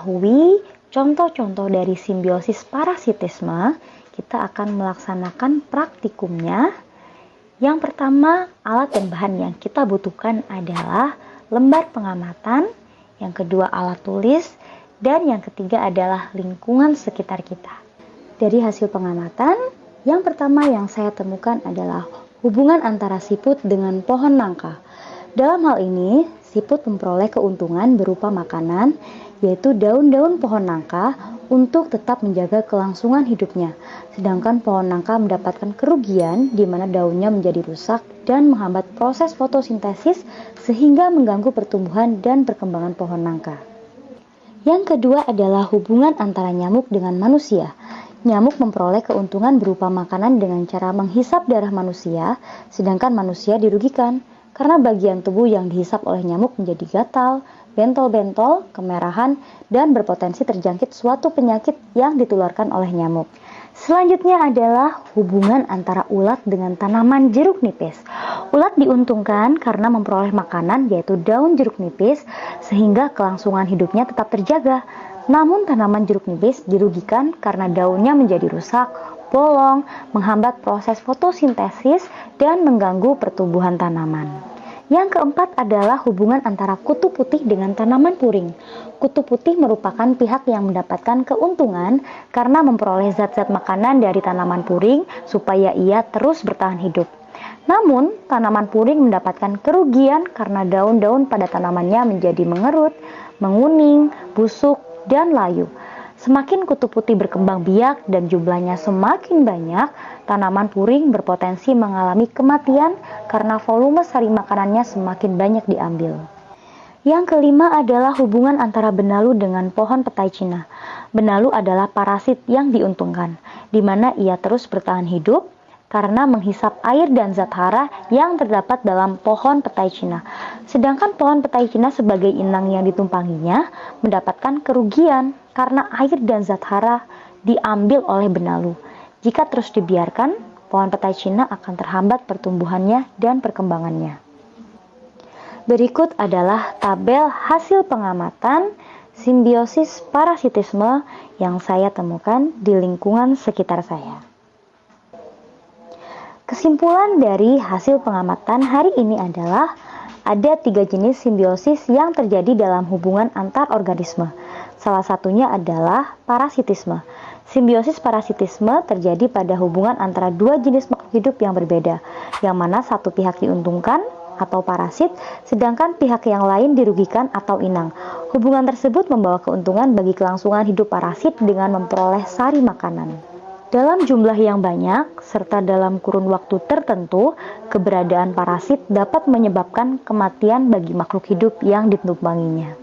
mengetahui contoh-contoh dari simbiosis parasitisme, kita akan melaksanakan praktikumnya. Yang pertama, alat dan bahan yang kita butuhkan adalah lembar pengamatan, yang kedua alat tulis, dan yang ketiga adalah lingkungan sekitar kita. Dari hasil pengamatan, yang pertama yang saya temukan adalah hubungan antara siput dengan pohon nangka. Dalam hal ini, siput memperoleh keuntungan berupa makanan, yaitu daun-daun pohon nangka untuk tetap menjaga kelangsungan hidupnya. Sedangkan pohon nangka mendapatkan kerugian di mana daunnya menjadi rusak dan menghambat proses fotosintesis sehingga mengganggu pertumbuhan dan perkembangan pohon nangka. Yang kedua adalah hubungan antara nyamuk dengan manusia. Nyamuk memperoleh keuntungan berupa makanan dengan cara menghisap darah manusia, sedangkan manusia dirugikan karena bagian tubuh yang dihisap oleh nyamuk menjadi gatal, bentol-bentol, kemerahan, dan berpotensi terjangkit suatu penyakit yang ditularkan oleh nyamuk. Selanjutnya adalah hubungan antara ulat dengan tanaman jeruk nipis. Ulat diuntungkan karena memperoleh makanan yaitu daun jeruk nipis sehingga kelangsungan hidupnya tetap terjaga. Namun tanaman jeruk nipis dirugikan karena daunnya menjadi rusak, bolong, menghambat proses fotosintesis, dan mengganggu pertumbuhan tanaman. Yang keempat adalah hubungan antara kutu putih dengan tanaman puring. Kutu putih merupakan pihak yang mendapatkan keuntungan karena memperoleh zat-zat makanan dari tanaman puring supaya ia terus bertahan hidup. Namun, tanaman puring mendapatkan kerugian karena daun-daun pada tanamannya menjadi mengerut, menguning, busuk, dan layu. Semakin kutu putih berkembang biak dan jumlahnya semakin banyak, tanaman puring berpotensi mengalami kematian karena volume sari makanannya semakin banyak diambil. Yang kelima adalah hubungan antara benalu dengan pohon petai Cina. Benalu adalah parasit yang diuntungkan, di mana ia terus bertahan hidup karena menghisap air dan zat hara yang terdapat dalam pohon petai Cina. Sedangkan pohon petai Cina sebagai inang yang ditumpanginya mendapatkan kerugian karena air dan zat hara diambil oleh benalu. Jika terus dibiarkan, pohon petai Cina akan terhambat pertumbuhannya dan perkembangannya. Berikut adalah tabel hasil pengamatan simbiosis parasitisme yang saya temukan di lingkungan sekitar saya. Kesimpulan dari hasil pengamatan hari ini adalah ada 3 jenis simbiosis yang terjadi dalam hubungan antar organisme. Salah satunya adalah parasitisme. Simbiosis parasitisme terjadi pada hubungan antara 2 jenis makhluk hidup yang berbeda, yang mana satu pihak diuntungkan atau parasit, sedangkan pihak yang lain dirugikan atau inang. Hubungan tersebut membawa keuntungan bagi kelangsungan hidup parasit dengan memperoleh sari makanan dalam jumlah yang banyak, serta dalam kurun waktu tertentu. Keberadaan parasit dapat menyebabkan kematian bagi makhluk hidup yang ditumpanginya.